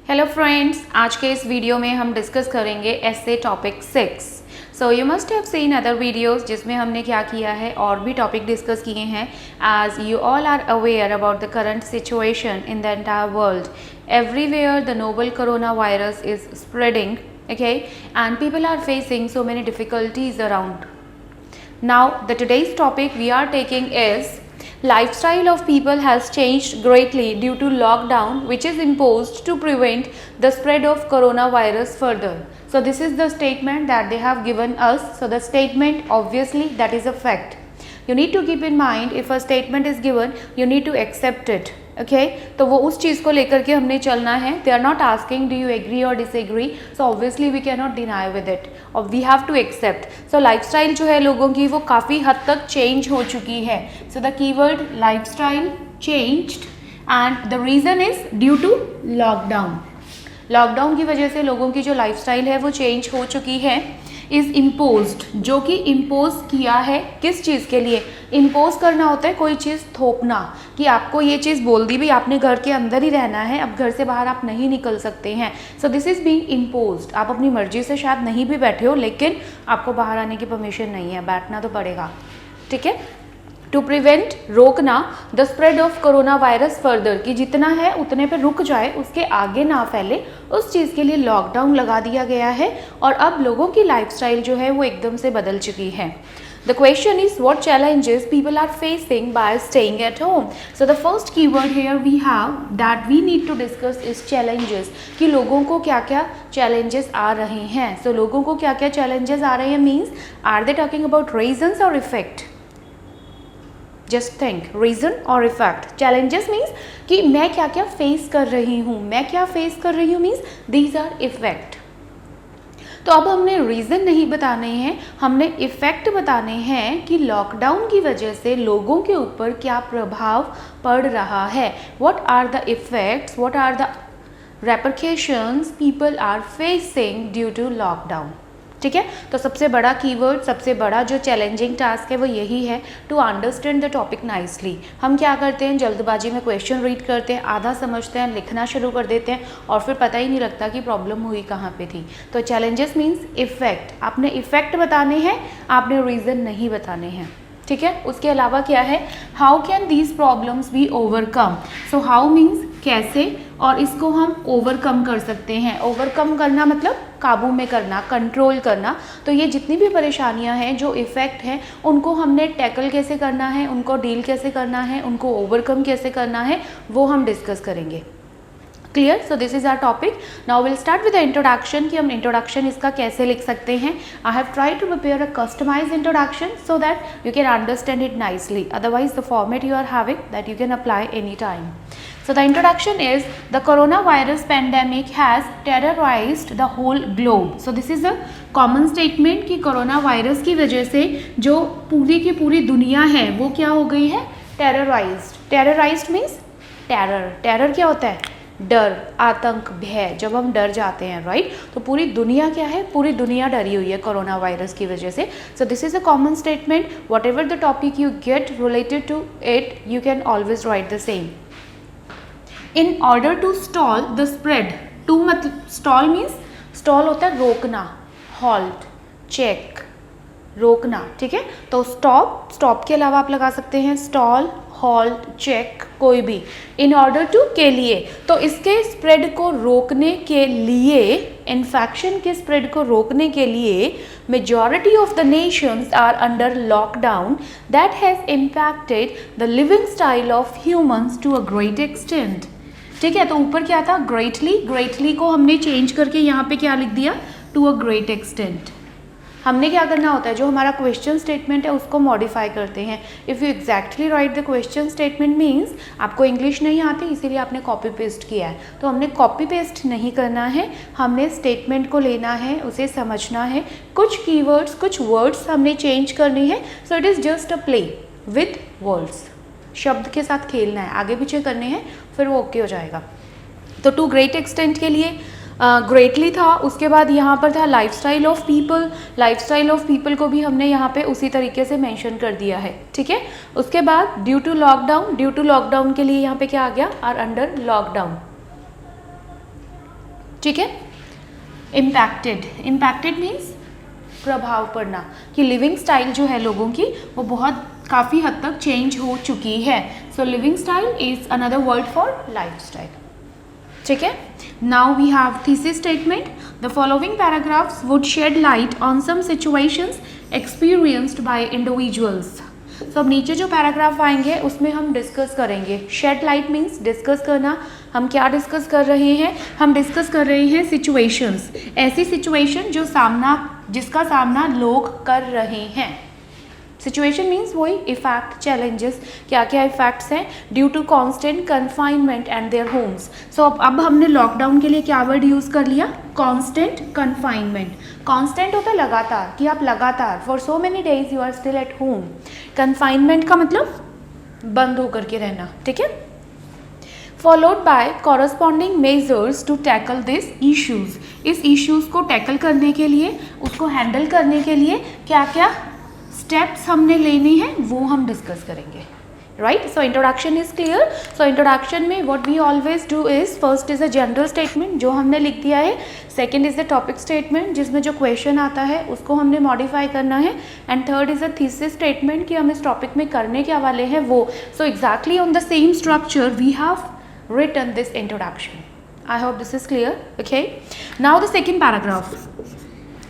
Hello friends, आज के इस वीडियो में हम डिस्कस करेंगे essay topic 6। So you must have seen other videos जिसमें हमने क्या किया है और भी टॉपिक डिस्कस किए हैं। As you all are aware about the current situation in the entire world, everywhere the novel corona virus is spreading, okay, and people are facing so many difficulties around. Now the today's topic we are taking is lifestyle of people has changed greatly due to lockdown which is imposed to prevent the spread of coronavirus further. So this is the statement that they have given us. So the statement, obviously, that is a fact. You need to keep in mind, if a statement is given you need to accept it. Okay, तो वो उस चीज़ को लेकर के हमने चलना है. They are not asking do you agree or disagree, so obviously we cannot deny with it, or we have to accept. So lifestyle जो है लोगों की वो काफ़ी हद तक change हो चुकी है. So the keyword lifestyle changed and the reason is due to lockdown. Lockdown की वजह से लोगों की जो लाइफस्टाइल है वो चेंज हो चुकी है. इज़ इम्पोज्ड, जो कि इम्पोज किया है किस चीज़ के लिए. इम्पोज करना होता है कोई चीज़ थोपना, कि आपको ये चीज़ बोल दी भाई आपने घर के अंदर ही रहना है, अब घर से बाहर आप नहीं निकल सकते हैं. सो दिस इज़ बीइंग इम्पोज्ड. आप अपनी मर्जी से शायद नहीं भी बैठे हो लेकिन आपको बाहर आने की परमिशन नहीं है, बैठना तो पड़ेगा. ठीक है. टू प्रिवेंट, रोकना, the spread of corona virus further, कि जितना है उतने पे रुक जाए, उसके आगे ना फैले, उस चीज़ के लिए लॉकडाउन लगा दिया गया है. और अब लोगों की लाइफस्टाइल जो है वो एकदम से बदल चुकी है. The question is what challenges people are facing by staying at home. So the first keyword here we have that we need to discuss is challenges, कि लोगों को क्या क्या challenges आ रहे हैं. So लोगों को क्या क्या challenges आ रहे हैं means are they talking about reasons or effect? Just think, reason और इफेक्ट. चैलेंजेस मीन्स कि मैं क्या क्या फेस कर रही हूँ, मैं क्या फेस कर रही हूँ मीन्स दीज आर इफेक्ट. तो अब हमने रीज़न नहीं बताने हैं, हमने इफ़ेक्ट बताने हैं कि लॉकडाउन की वजह से लोगों के ऊपर क्या प्रभाव पड़ रहा है. What are the effects, what are the repercussions people are facing due to lockdown. ठीक है. तो सबसे बड़ा कीवर्ड, सबसे बड़ा जो चैलेंजिंग टास्क है वो यही है, to understand the topic nicely. हम क्या करते हैं, जल्दबाजी में क्वेश्चन रीड करते हैं, आधा समझते हैं, लिखना शुरू कर देते हैं और फिर पता ही नहीं लगता कि प्रॉब्लम हुई कहाँ पे थी. तो चैलेंजेस मीन्स इफेक्ट. आपने इफेक्ट बताने हैं, आपने रीज़न नहीं बताने हैं. ठीक है. उसके अलावा क्या है, how can these problems be overcome. So how means कैसे, और इसको हम ओवरकम कर सकते हैं. ओवरकम करना मतलब काबू में करना, कंट्रोल करना. तो ये जितनी भी परेशानियां हैं, जो इफ़ेक्ट हैं, उनको हमने टैकल कैसे करना है, उनको डील कैसे करना है, उनको ओवरकम कैसे करना है, वो हम डिस्कस करेंगे. Clear. So this is our topic. Now will start with the introduction, कि हम इंट्रोडक्शन इसका कैसे लिख सकते हैं. I have tried to prepare a customised introduction so that you can understand it nicely. Otherwise the format you are having that you can apply anytime. So the introduction is the coronavirus pandemic has terrorized the whole globe. So this is a common statement कि corona virus की वजह से जो पूरी की पूरी दुनिया है वो क्या हो गई है, terrorized. Terrorized means terror. Terror क्या होता है, डर, आतंक, भय. जब हम डर जाते हैं, राइट, तो पूरी दुनिया क्या है, पूरी दुनिया डरी हुई है कोरोना वायरस की वजह से. So this is a common statement. Whatever the topic you get related to it you can always write the same. In order to stall the spread. To मतलब स्टॉल मीन्स, स्टॉल होता है रोकना, halt, check, रोकना. ठीक है. तो stop, stop के अलावा आप लगा सकते हैं स्टॉल, हॉल्ट, चेक, कोई भी. इन ऑर्डर टू के लिए, तो इसके स्प्रेड को रोकने के लिए, इन्फेक्शन के स्प्रेड को रोकने के लिए majority of the nations are under lockdown that has impacted the living style of humans to a great extent. ठीक है. तो ऊपर क्या था, ग्रेटली. ग्रेटली को हमने चेंज करके यहाँ पे क्या लिख दिया, टू अ ग्रेट एक्सटेंट. हमने क्या करना होता है, जो हमारा क्वेश्चन स्टेटमेंट है उसको मॉडिफाई करते हैं. If you exactly right the question statement means आपको इंग्लिश नहीं आती इसीलिए आपने कॉपी पेस्ट किया है. तो हमने कॉपी पेस्ट नहीं करना है, हमने स्टेटमेंट को लेना है, उसे समझना है. कुछ कीवर्ड्स, कुछ वर्ड्स हमने चेंज करनी है. So it is just a play with words. शब्द के साथ खेलना है, आगे पीछे करने हैं, फिर वो ओके हो जाएगा. तो टू ग्रेट एक्सटेंट के लिए ग्रेटली था. उसके बाद यहाँ पर था lifestyle of people. Lifestyle of people को भी हमने यहाँ पे उसी तरीके से मेंशन कर दिया है. ठीक है. उसके बाद due to lockdown. Due to lockdown के लिए यहाँ पे क्या आ गया, आर अंडर लॉकडाउन. ठीक है। इम्पैक्टेड मीन्स प्रभाव पड़ना, कि लिविंग स्टाइल जो है लोगों की वो बहुत काफ़ी हद तक चेंज हो चुकी है। So living style is another word for life style. ठीक है। Now we have thesis statement. The following paragraphs would shed light on some situations experienced by individuals. तो अब नीचे जो पैराग्राफ आएंगे उसमें हम डिस्कस करेंगे। शेड लाइट मीन्स डिस्कस करना। हम क्या डिस्कस कर रहे हैं? हम डिस्कस कर रहे हैं सिचुएशंस, ऐसी सिचुएशन जिसका सामना लोग कर रहे हैं। सिचुएशन मीन्स वही इफेक्ट, चैलेंजेस, क्या क्या इफेक्ट्स हैं due to constant confinement and their homes. So अब हमने लॉकडाउन के लिए क्या वर्ड यूज़ कर लिया? Constant confinement. कॉन्स्टेंट होता है लगातार, कि आप लगातार for so many days you are still at home. Confinement का मतलब बंद होकर के रहना। ठीक है। Followed by corresponding measures to tackle this issues. इस इश्यूज को टैकल करने के लिए, उसको हैंडल करने के लिए क्या क्या स्टेप्स हमने लेने हैं वो हम डिस्कस करेंगे। Right. So introduction is clear. So introduction में what we always do is, first is a general statement जो हमने लिख दिया है, second is the topic statement जिसमें जो क्वेश्चन आता है उसको हमने मॉडिफाई करना है, and third is a thesis statement कि हम इस टॉपिक में करने क्या वाले हैं वो। So exactly on the same structure we have written this introduction. I hope this is clear. Okay. Now the second paragraph.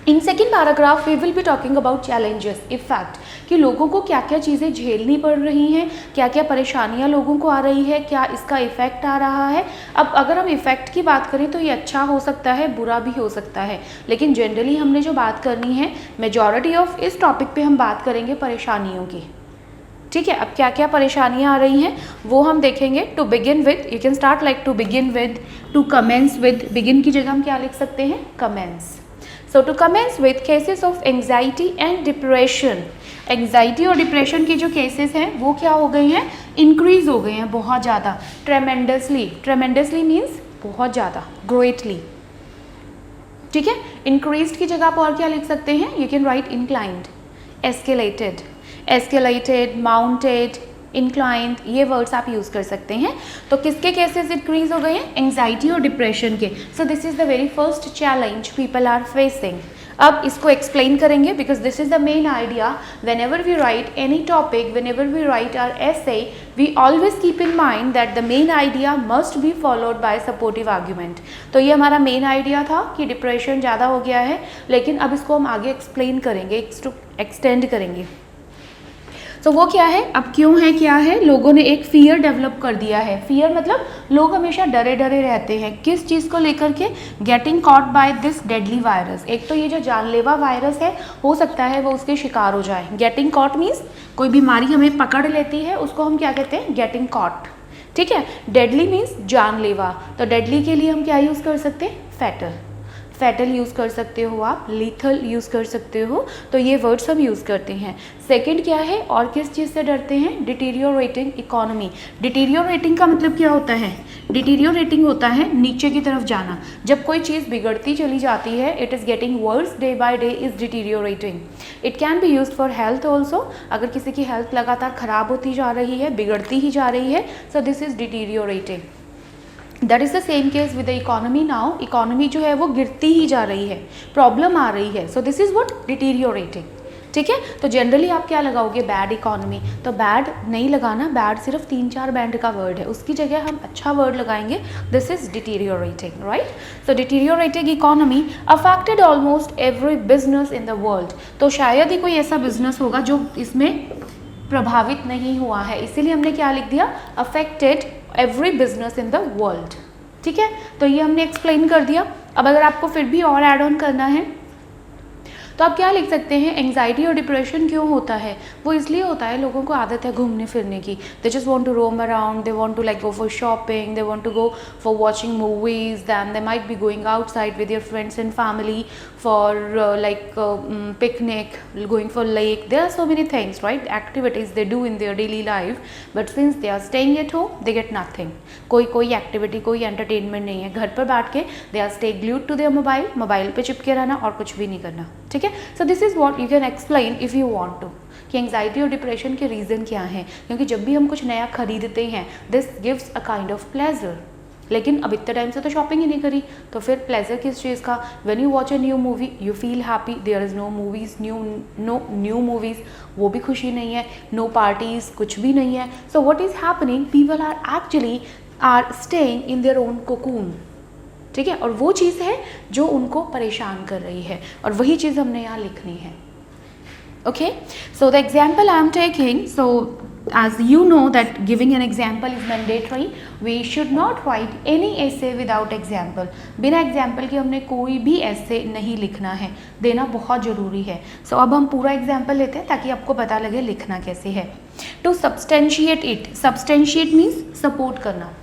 In second paragraph we will be talking about challenges, effect, कि लोगों को क्या क्या चीज़ें झेलनी पड़ रही हैं, क्या क्या परेशानियां लोगों को आ रही है, क्या इसका इफेक्ट आ रहा है। अब अगर हम इफेक्ट की बात करें तो ये अच्छा हो सकता है, बुरा भी हो सकता है, लेकिन जनरली हमने जो बात करनी है, मेजॉरिटी ऑफ इस टॉपिक पे हम बात करेंगे परेशानियों की। ठीक है। अब क्या क्या परेशानियां आ रही हैं वो हम देखेंगे। To begin with, you can start like to begin with, to commence with. Begin की जगह हम क्या लिख सकते हैं? Commence. So to commence with cases of anxiety and depression. Anxiety और डिप्रेशन के जो केसेस हैं वो क्या हो गए हैं? इंक्रीज हो गए हैं बहुत ज़्यादा। ट्रेमेंडसली, ट्रेमेंडसली मीन्स बहुत ज़्यादा, ग्रेटली। ठीक है। इंक्रीज्ड की जगह पर और क्या लिख सकते हैं? You can write inclined, escalated, escalated, mounted, inclined, ये वर्ड्स आप यूज़ कर सकते हैं। तो किसके केसेस इंक्रीज हो गए हैं? एंग्जाइटी और डिप्रेशन के। So this is the very first challenge people are facing. अब इसको एक्सप्लेन करेंगे because this is the main idea. Whenever we write any topic, whenever we write our essay, we always keep in mind that the main idea must be followed by supportive argument. तो ये हमारा main idea था कि depression ज़्यादा हो गया है, लेकिन अब इसको हम आगे एक्सप्लेन करेंगे, एक्सटेंड करेंगे। तो वो क्या है, अब क्यों है, क्या है, लोगों ने एक फियर डेवलप कर दिया है। फियर मतलब लोग हमेशा डरे डरे रहते हैं। किस चीज़ को लेकर के? Getting caught by this deadly virus. एक तो ये जो जानलेवा वायरस है, हो सकता है वो उसके शिकार हो जाए। गेटिंग कॉट मीन्स कोई बीमारी हमें पकड़ लेती है, उसको हम क्या कहते हैं? Getting caught. ठीक है। डेडली मीन्स जानलेवा। तो डेडली के लिए हम क्या यूज़ कर सकते हैं? फैटल। फैटल यूज़ कर सकते हो आप, लीथल यूज़ कर सकते हो। तो ये वर्ड्स हम यूज़ करते हैं। सेकंड क्या है, और किस चीज़ से डरते हैं? Deteriorating economy. डिटीरियोरेटिंग का मतलब क्या होता है? डिटीरियोरेटिंग होता है नीचे की तरफ जाना। जब कोई चीज़ बिगड़ती चली जाती है, it is getting worse day by day, is deteriorating. It can be used for health also. अगर किसी की हेल्थ लगातार ख़राब होती जा रही है, बिगड़ती ही जा रही है, so this is deteriorating. That is the same case with the economy. Now economy जो है वो गिरती ही जा रही है, प्रॉब्लम आ रही है। So this is what? Deteriorating. ठीक है। तो जनरली आप क्या लगाओगे? Bad economy. तो बैड नहीं लगाना, बैड सिर्फ 3-4 बैंड का वर्ड है, उसकी जगह हम अच्छा वर्ड लगाएंगे। This is deteriorating, right. So deteriorating economy affected almost every business in the world. तो शायद ही कोई ऐसा बिजनेस होगा जो इसमें प्रभावित नहीं हुआ है, इसीलिए हमने क्या लिख दिया? Affected every business in the world. ठीक है। तो ये हमने एक्सप्लेन कर दिया। अब अगर आपको फिर भी और ऐड ऑन करना है तो आप क्या लिख सकते हैं? एंग्जाइटी और डिप्रेशन क्यों होता है? वो इसलिए होता है, लोगों को आदत है घूमने फिरने की। They just want to roam around, they want to like go for shopping, they want to go for watching movies, then they might be going outside with your friends and family for like picnic, going for lake. There are so many things, right? Activities they do in their daily life, but since they are staying at home, they get nothing. कोई activity, कोई entertainment नहीं है। घर पर बैठ के they are stay glued to their mobile, mobile पे चिपके रहना और कुछ भी नहीं करना। ठीक है। So this is what you can explain if you want to, कि एंग्जाइटी और डिप्रेशन के रीज़न क्या हैं। क्योंकि जब भी हम कुछ नया खरीदते हैं, this gives a kind of pleasure. लेकिन अब इतने टाइम से तो शॉपिंग ही नहीं करी, तो फिर प्लेजर किस चीज़ का? When you watch a new movie you feel happy, there is no movies, new movies, वो भी खुशी नहीं है, नो पार्टीज़, कुछ भी नहीं है. So what is happening, people are actually are staying in their own cocoon. ठीक है, और वो चीज़ है जो उनको परेशान कर रही है, और वही चीज़ हमने यहाँ लिखनी है. Okay, so the example I am taking, so as you know that giving an example is mandatory, we should not write any essay without example. बिना example के हमने कोई भी essay नहीं लिखना है, देना बहुत ज़रूरी है. So अब हम पूरा example लेते हैं ताकि आपको पता लगे लिखना कैसे है. To substantiate it, substantiate means support करना.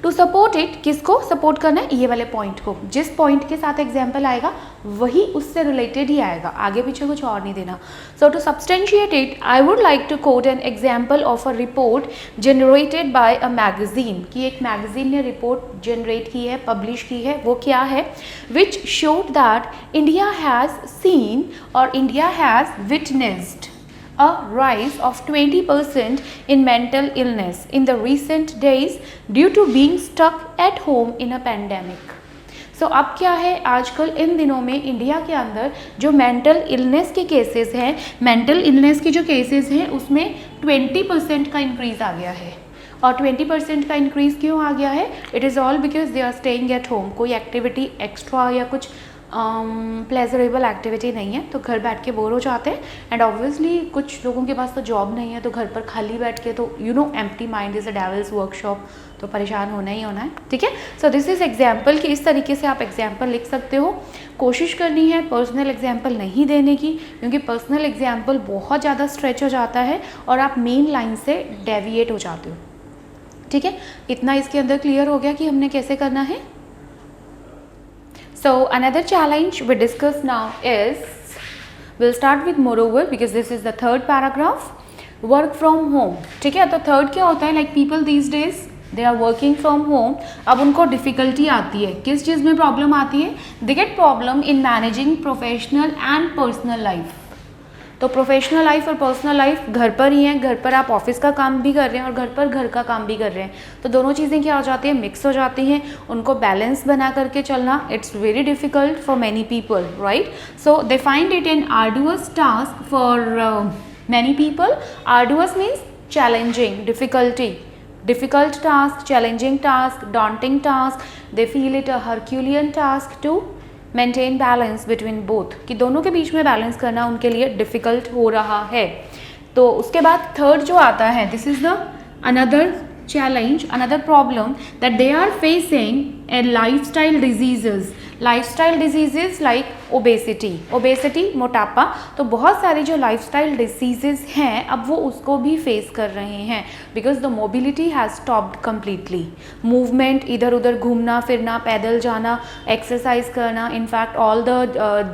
टू सपोर्ट इट, किसको सपोर्ट करना है? ये वाले पॉइंट को. जिस पॉइंट के साथ एग्जाम्पल आएगा वही उससे रिलेटेड ही आएगा, आगे पीछे कुछ और नहीं देना. So to substantiate it I would like to quote an example of a report generated by a magazine, कि एक मैगजीन ने रिपोर्ट जनरेट की है, पब्लिश की है. वो क्या है? Which showed that India has seen और India has witnessed a rise of 20% in mental illness in the recent days due to being stuck at home in a pandemic. So अब क्या है, आजकल इन दिनों में इंडिया के अंदर जो मेंटल इलनेस के केसेस हैं, मेंटल इलनेस के जो केसेस हैं उसमें 20% का इंक्रीज़ आ गया है. और 20% का इंक्रीज़ क्यों आ गया है? It is all because they are staying at home. कोई एक्टिविटी एक्स्ट्रा या कुछ प्लेजरेबल एक्टिविटी नहीं है, तो घर बैठ के बोर हो जाते हैं. एंड ऑब्वियसली कुछ लोगों के पास तो जॉब नहीं है, तो घर पर खाली बैठ के, तो you know empty mind is a devils workshop, तो परेशान होना ही होना है. ठीक है, सो दिस इज़ एग्जाम्पल कि इस तरीके से आप एग्जाम्पल लिख सकते हो. कोशिश करनी है पर्सनल एग्जाम्पल नहीं देने की, क्योंकि पर्सनल एग्जाम्पल बहुत ज़्यादा स्ट्रेच हो जाता है और आप मेन लाइन से डेविएट हो जाते हो. ठीक है, इतना इसके अंदर क्लियर हो गया कि हमने कैसे करना है. So another challenge we discuss now is, we'll start with moreover because this is the third paragraph, work from home. ठीक है, तो थर्ड क्या होता है? like people these days they are working from home. अब उनको डिफ़िकल्टी आती है, किस चीज़ में प्रॉब्लम आती है? they get problem in managing professional and personal life. तो प्रोफेशनल लाइफ और पर्सनल लाइफ घर पर ही हैं, घर पर आप ऑफिस का काम भी कर रहे हैं और घर पर घर का काम भी कर रहे हैं, तो दोनों चीज़ें क्या हो जाती हैं? मिक्स हो जाती हैं. उनको बैलेंस बना करके चलना it's very difficult for many people, right? So they find it an arduous task for many people. Arduous means challenging, difficult task, challenging task, daunting task. They feel it a Herculean task to maintain balance between both, कि दोनों के बीच में balance करना उनके लिए difficult हो रहा है. तो उसके बाद थर्ड जो आता है, this is the another challenge, another problem that they are facing a lifestyle diseases like obesity मोटापा. तो बहुत सारे जो lifestyle diseases हैं अब वो उसको भी फेस कर रहे हैं because the mobility has stopped completely. Movement, इधर उधर घूमना फिरना, पैदल जाना, एक्सरसाइज करना, in fact all the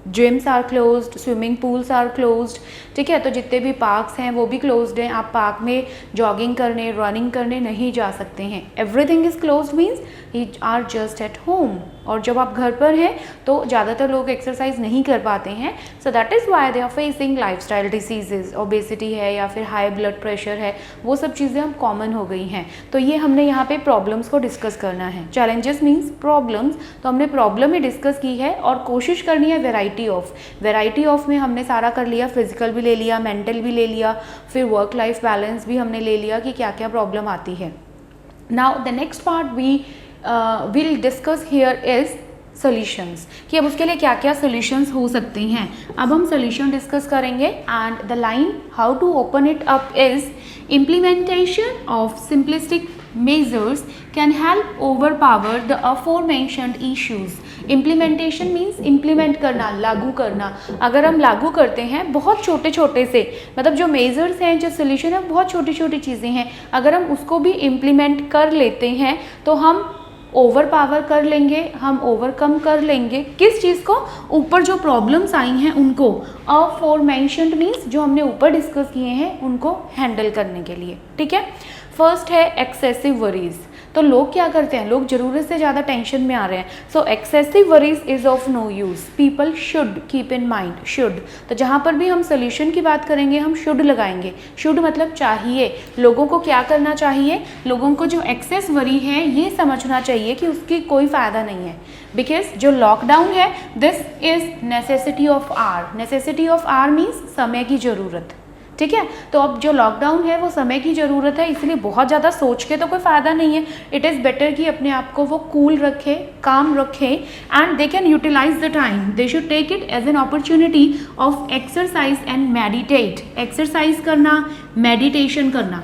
gyms are closed, swimming pools are closed. ठीक है, तो जितने भी पार्क्स हैं वो भी क्लोज्ड हैं. आप पार्क में जॉगिंग करने, रनिंग करने नहीं जा सकते हैं. Everything is closed means you are just at home. और जब आप घर पर हैं तो ज़्यादातर लोग एक्सरसाइज नहीं कर पाते हैं. So that is why they are facing lifestyle diseases. Obesity है या फिर हाई ब्लड प्रेशर है, वो सब चीज़ें अब कॉमन हो गई हैं. तो ये हमने यहाँ पे प्रॉब्लम्स को डिस्कस करना है. चैलेंजेस मीन्स प्रॉब्लम्स, तो हमने प्रॉब्लम ही डिस्कस की है और कोशिश करनी है वेराइटी ऑफ में हमने सारा कर लिया. फिजिकल भी ले लिया, मेंटल भी ले लिया, फिर वर्क लाइफ बैलेंस भी हमने ले लिया कि क्या क्या प्रॉब्लम आती है. Now the next part we will discuss here is solutions, कि अब उसके लिए क्या क्या सॉल्यूशंस हो सकते हैं. अब हम सॉल्यूशन डिस्कस करेंगे and the line how to open it up is implementation of simplistic measures can help overpower the aforementioned issues. Implementation means implement करना, लागू करना. अगर हम लागू करते हैं बहुत छोटे छोटे से, मतलब जो मेजर्स हैं, जो सोल्यूशन है, बहुत छोटी छोटी चीज़ें हैं, अगर हम उसको भी इम्प्लीमेंट कर लेते हैं तो हम ओवर पावर कर लेंगे, हम ओवरकम कर लेंगे. किस चीज़ को? ऊपर जो प्रॉब्लम्स आई हैं उनको. अफोरमेंशन्ड मीन्स जो हमने ऊपर डिस्कस किए हैं उनको हैंडल करने के लिए. ठीक है, फर्स्ट है एक्सेसिव वरीज. तो लोग क्या करते हैं, लोग ज़रूरत से ज़्यादा टेंशन में आ रहे हैं. So excessive worries is of no use. People should keep in mind. Should, तो जहाँ पर भी हम सोल्यूशन की बात करेंगे हम शुड लगाएंगे. शुड मतलब चाहिए. लोगों को क्या करना चाहिए, लोगों को जो एक्सेस वरी है ये समझना चाहिए कि उसकी कोई फ़ायदा नहीं है. बिकॉज जो लॉकडाउन है this is necessity of hour. Necessity of hour means समय की ज़रूरत. ठीक है, तो अब जो लॉकडाउन है वो समय की ज़रूरत है, इसलिए बहुत ज़्यादा सोच के तो कोई फ़ायदा नहीं है. इट इज़ बेटर कि अपने आप को वो कूल रखे, काम रखे, and they can utilize the time. They should take it as an opportunity of exercise and meditate. Exercise करना, मेडिटेशन करना.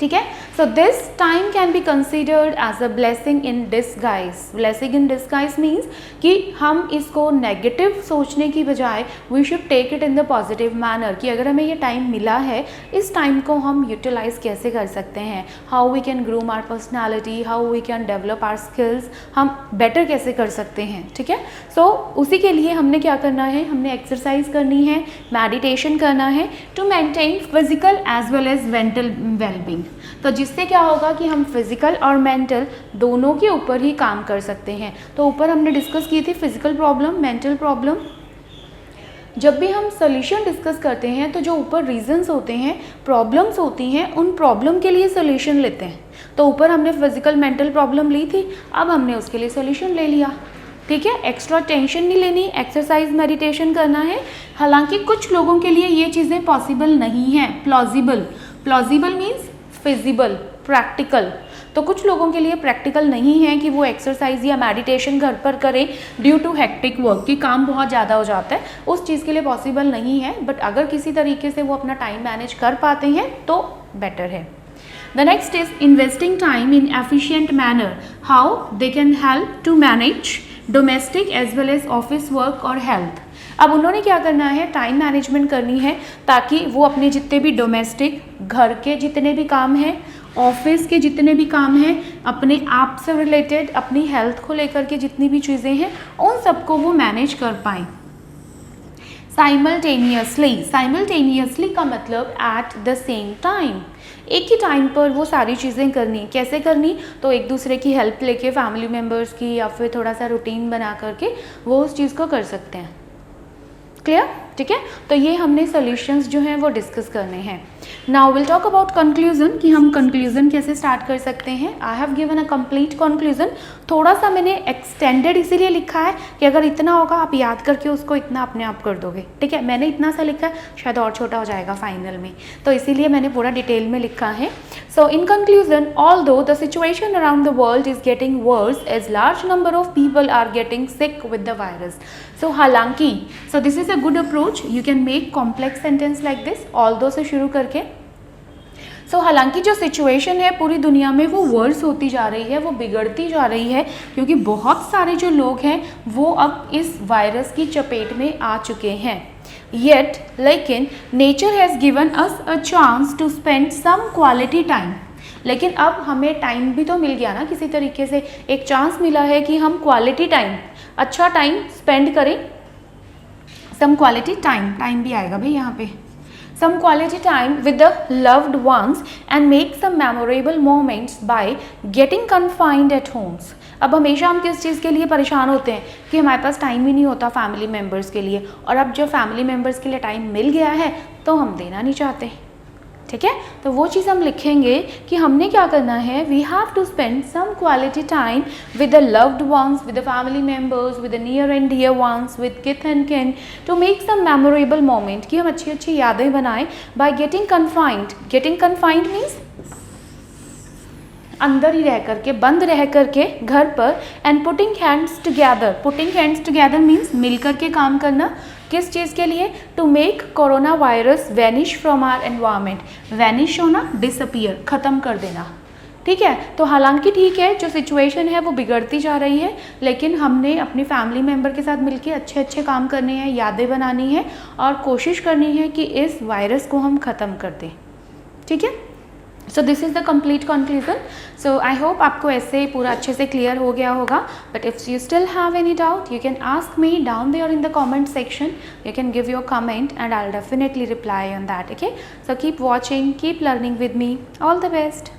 ठीक है, so this time can be considered as a blessing in disguise. Blessing in disguise means कि हम इसको negative सोचने की बजाय we should take it in the positive manner, कि अगर हमें ये टाइम मिला है, इस टाइम को हम यूटिलाइज कैसे कर सकते हैं, how we can groom our personality, how we can develop our skills, हम बेटर कैसे कर सकते हैं. ठीक है, सो उसी के लिए हमने क्या करना है, हमने एक्सरसाइज करनी है, मेडिटेशन करना है to maintain physical as well as mental wellbeing. तो जिससे क्या होगा कि हम फिजिकल और मेंटल दोनों के ऊपर ही काम कर सकते हैं. तो ऊपर हमने डिस्कस की थी फिजिकल प्रॉब्लम, मेंटल प्रॉब्लम. जब भी हम सोल्यूशन डिस्कस करते हैं तो जो ऊपर रीजंस होते हैं, प्रॉब्लम्स होती हैं, उन प्रॉब्लम के लिए सोल्यूशन लेते हैं. तो ऊपर हमने फिजिकल मेंटल प्रॉब्लम ली थी, अब हमने उसके लिए सोल्यूशन ले लिया. ठीक है, एक्स्ट्रा टेंशन नहीं लेनी, एक्सरसाइज मेडिटेशन करना है. हालांकि कुछ लोगों के लिए ये चीज़ें पॉसिबल नहीं हैं. Plausible, plausible means feasible, practical. तो कुछ लोगों के लिए प्रैक्टिकल नहीं है कि वो एक्सरसाइज या मेडिटेशन घर पर करें ड्यू टू हेक्टिक वर्क, कि काम बहुत ज़्यादा हो जाता है, उस चीज़ के लिए पॉसिबल नहीं है. बट अगर किसी तरीके से वो अपना टाइम मैनेज कर पाते हैं तो बेटर है. The next is investing time in efficient manner. How they can help to manage domestic as well as office work or health. अब उन्होंने क्या करना है, टाइम मैनेजमेंट करनी है ताकि वो अपने जितने भी डोमेस्टिक, घर के जितने भी काम हैं, ऑफिस के जितने भी काम हैं, अपने आप से रिलेटेड, अपनी हेल्थ को लेकर के जितनी भी चीज़ें हैं, उन सबको वो मैनेज कर पाएँ. साइमल्टेनियसली, साइमल्टेनियसली का मतलब एट द सेम टाइम, एक ही टाइम पर वो सारी चीज़ें करनी. कैसे करनी, तो एक दूसरे की हेल्प लेके, फैमिली मेम्बर्स की, या फिर थोड़ा सा रूटीन बना करके वो उस चीज़ को कर सकते हैं. क्लियर, ठीक है. तो ये हमने सॉल्यूशंस जो हैं वो डिस्कस करने हैं. Now will talk about conclusion, कि हम कंक्लूजन कैसे स्टार्ट कर सकते हैं. I have given a complete conclusion. थोड़ा सा मैंने एक्सटेंडेड इसीलिए लिखा है कि अगर इतना होगा आप याद करके उसको इतना अपने आप कर दोगे. ठीक है, मैंने इतना सा लिखा है, शायद और छोटा हो जाएगा फाइनल में, तो इसीलिए मैंने पूरा डिटेल में लिखा है. So in conclusion, although the situation around the world is getting worse as large number of people are getting sick with the virus. So हालांकि, so this is a good approach. You can make complex sentence like this, although से शुरू करके. सो हालांकि जो situation है पूरी दुनिया में वो वर्स होती जा रही है, वो बिगड़ती जा रही है, क्योंकि बहुत सारे जो लोग हैं वो अब इस वायरस की चपेट में आ चुके हैं. येट लेकिन nature has given us a chance to spend some quality time. लेकिन अब हमें टाइम भी तो मिल गया ना, किसी तरीके से एक चांस मिला है कि हम क्वालिटी टाइम, अच्छा टाइम स्पेंड करें. सम क्वालिटी टाइम, टाइम भी आएगा भाई यहाँ पे. some quality time with the loved ones and make some memorable moments by getting confined at homes. अब हमेशा हम किस चीज़ के लिए परेशान होते हैं कि हमारे पास टाइम ही नहीं होता फैमिली मेम्बर्स के लिए, और अब जो फैमिली मेम्बर्स के लिए टाइम मिल गया है तो हम देना नहीं चाहते. ठीक है, तो वो चीज़ हम लिखेंगे कि हमने क्या करना है, we have to spend some quality time with the loved ones, with the family members, with the near and dear ones, with kith and kin, to make some memorable moment, कि हम अच्छी अच्छी यादें बनाएं by getting confined. Getting confined means अंदर ही रह करके, बंद रह करके घर पर. And putting hands together, putting hands together means मिल करके काम करना. किस चीज़ के लिए, to make corona virus vanish from our environment. Vanish होना, डिसअपियर, ख़त्म कर देना. ठीक है, तो हालांकि ठीक है, जो सिचुएशन है वो बिगड़ती जा रही है, लेकिन हमने अपनी फैमिली मेम्बर के साथ मिलके अच्छे अच्छे काम करने हैं, यादें बनानी है और कोशिश करनी है कि इस वायरस को हम ख़त्म कर दें. ठीक है, so this is the complete conclusion. So I hope आपको ऐसे पूरा अच्छे से क्लियर हो गया होगा. But if you still have any doubt you can ask me down there in the comment section. You can give your comment and I will definitely reply on that. Okay, so keep watching, keep learning with me. All the best.